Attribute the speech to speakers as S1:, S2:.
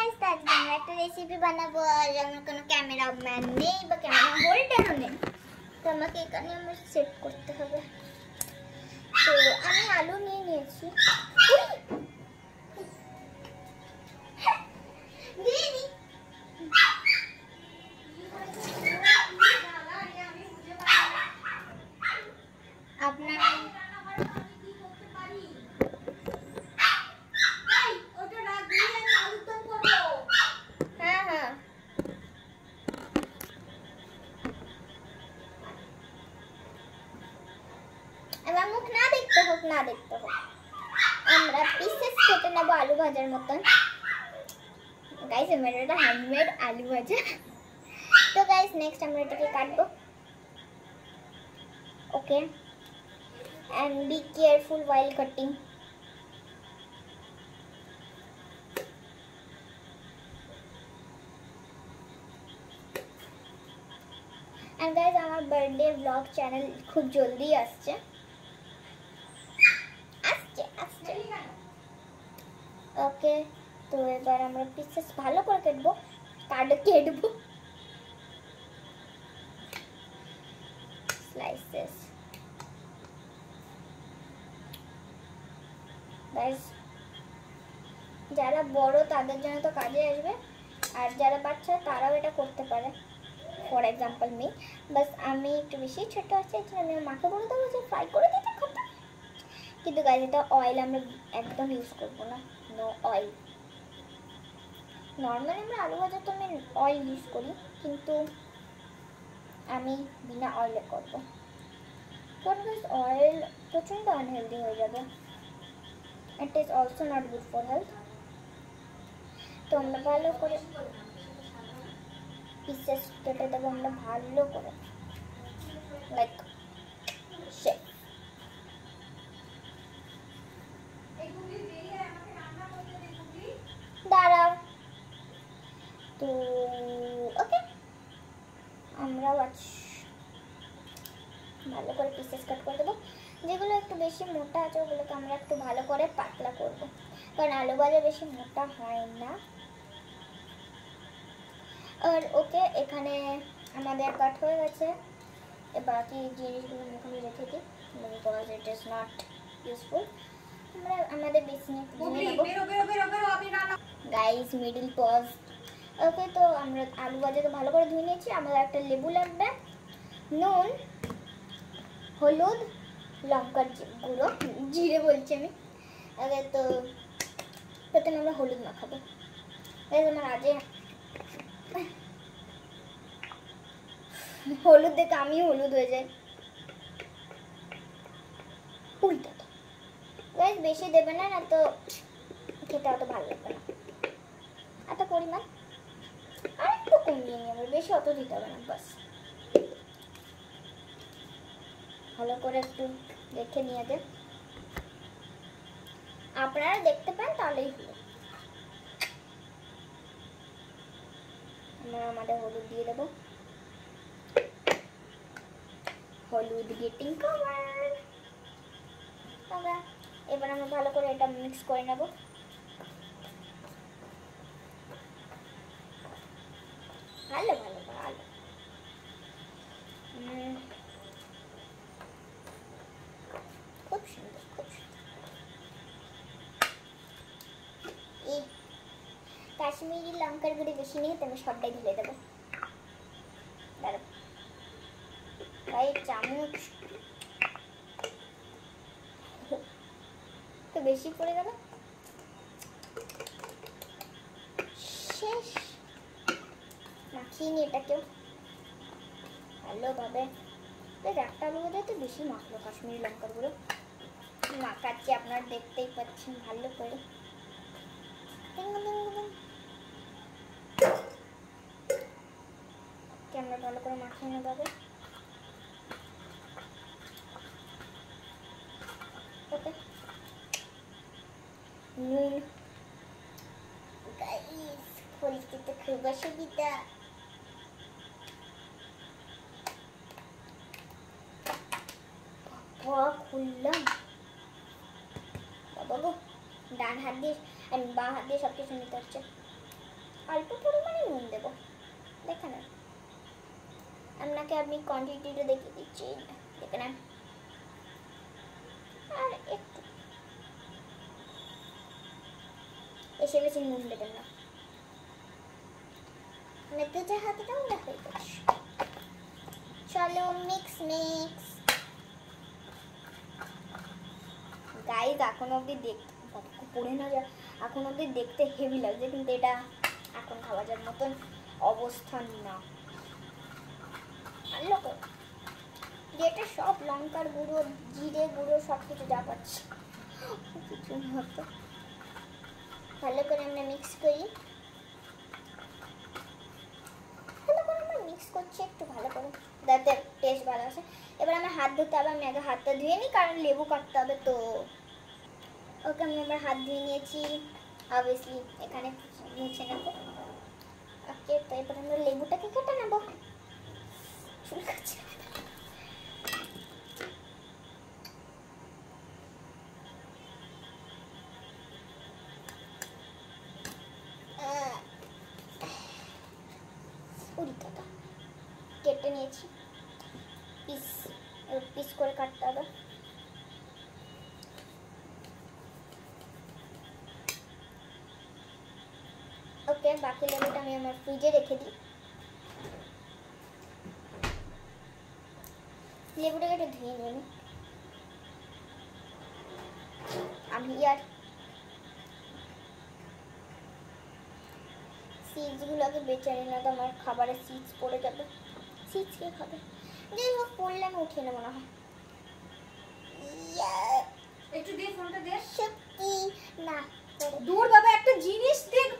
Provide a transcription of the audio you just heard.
S1: Guys, আজকে আমরা একটা রেসিপি বানাবো। আর আমার কোনো ক্যামেরাম্যান নেই বা ক্যামেরা হোল্ডারও নেই, তো আমাকে এখানে আমার সেট করতে হবে। তো আমি আলু নিয়ে নিয়েছি। আপনার এবার মুখ না দেখতে হোক, আমরা পিসেস কেটে নেবো আলু ভাজার মতন। গাইস, আমার এটা হ্যান্ডমেড আলু ভাজা। তো গাইস, নেক্সট আমরা এটাকে কাটবো। ওকে, and be careful while cutting. And guys, আমার বার্থডে ব্লগ চ্যানেল খুব জলদি আসছে। ওকে, তো এবার আমরা পিসেস ভালো করে কাটবো। স্লাইসেস। গাইস, যারা বড় তাদের জন্য তো কাজে আসবে, আর যারা বাচ্চা তারাও এটা করতে পারে। ফর এক্সাম্পল মি, বাস আমি একটু বেশি ছোট আছি, আমি মাকে বলে দেবো যে ফ্রাই করে দিতে করতে। কিন্তু গাইস, এটা অয়েল আমরা একদম ইউজ করবো না, নো অয়েল। নর্মালি আমরা আলু ভাজা তো আমি অয়েল ইউজ করি, কিন্তু আমি বিনা অয়েলে করবো। কারণ অয়েল প্রচণ্ড আনহেলদি হয়ে যাবে। It is also not good for health. তো আমরা ভালো করে পিসেস কেটে দেবো, আমরা ভালো করে, লাইক শেপ। দাঁড়াও তো, ওকে, আমরা ভালো করে পিসেস কাট করে দেবো। যেগুলো একটু বেশি মোটা আছে ওগুলোকে আমরা একটু ভালো করে পাতলা করব, কারণ আলু ভাজা বেশি মোটা হয় না। আর ওকে, এখানে আমাদের কাট হয়ে গেছে। বাকি জিনিসগুলো এখানে রেখে দিই, because it is not useful. আমরা আমাদের বেসিনে গাইস, মিডল পজ। ওকে, তো আমরা আলু ভাজাকে ভালো করে ধুয়ে নিয়েছি। আমাদের একটা লেবু লাগবে, নুন, হলুদ, লঙ্কার গুঁড়ো, জিরে বলছি আমি। আগে তো প্রথমে আমরা হলুদ মাখাবো। আমার আজে হলুদ দেখে আমি হলুদ হয়ে যাই। উল্টা গাইস, বেশি দেবে না, না তো খেতে অত ভালো লাগবে না। এত পরিমাণ আর একটু কমিয়ে নিয়ে যাবে, বেশি অত দিতে হবে না। বাস ভালো করে একটু দেখে নিয়ে যাবে, আপনারা দেখতে পান তাহলেই হলো। আমরা আমাদের হলুদ দিয়ে দেবো। হলুদ গেটিং কভার। এবার আমরা ভালো করে এটা মিক্স করে নেব। ভালো ভালো ভালো, খুব সুন্দর, খুব সুন্দর। এই কাশ্মীরি লঙ্কার গুঁড়ি বেশি নেই, তো আমি সবটাই ঢেলে দেবো। দাঁড়াও ভাই, চামচ তো বেশি পড়ে গেল। শেষ, মাখিয়ে নি এটাকেও ভালোভাবে। একটা আলু বোধহয় তো বেশি মাখলো কাশ্মীরি লঙ্কার গুঁড়ো। মাখাচ্ছি, আপনারা দেখতেই পাচ্ছেন ভালো করে। আমরা ভালো করে মাখিয়ে নেবো। ওকে, নুন। গাইস, পরিস্থিতি খুব অসুবিধা। খুললাম বাবা গো, ডান হাত দিয়ে বাঁ হাত দিয়ে সবকিছু নিতে হচ্ছে। অল্প পরিমাণে নুন দেবো, দেখে নেন। আপনাকে আমি কোয়ান্টিটিটা দেখিয়ে দিচ্ছি, দেখে নেন। আর একটু এসে বেশি নুন দেবেন না, মেথিতে হাতে দাও না হয়ে যাচ্ছে। চলো মিক্স মিক্স। গাইজ এখন অবধি দেখতে পড়ে না যায়, এখন অবধি দেখতে হেভি লাগছে, কিন্তু এটা এখন খাওয়া যাওয়ার মতন অবস্থান না। যেটা সব লঙ্কার গুঁড়ো, জিরে গুঁড়ো, সব কিছু যা পাচ্ছি কিছু মতো ভালো করে আমরা মিক্স করি। ভালো করে আমরা মিক্স করছি একটু ভালো করে, যাতে টেস্ট ভালো আসে। এবার আমার হাত ধুতে হবে, আমি আগে হাতটা ধুয়ে নিই, কারণ লেবু কাটতে হবে তো। ওকে, আমি আমার হাত ধুয়ে নিয়েছি, অবভিয়াসলি এখানে মুছে নেবো। ওকে, তো এবার আমরা লেবুটাকে কেটে নেবো। চুল কাছে কেটে নিয়েছি পিস, পিস করে কাটতে হবে। ওকে, বাকি লেবুটা আমি আমার ফ্রিজে রেখে দিই। লেবুটাকে একটু ধুয়ে নিই আমি। আর সিডসগুলোকে বেছে নিই, না তো আমার খাবারে সিডস পড়ে যাবে। সিডস কে খাবে? যাই হোক, পড়লে আমি উঠিয়ে নেবো না হয়।
S2: একটু দে ফোনটা দে।
S1: সত্যি না
S2: দূর বাবা, একটা জিনিস দেখ।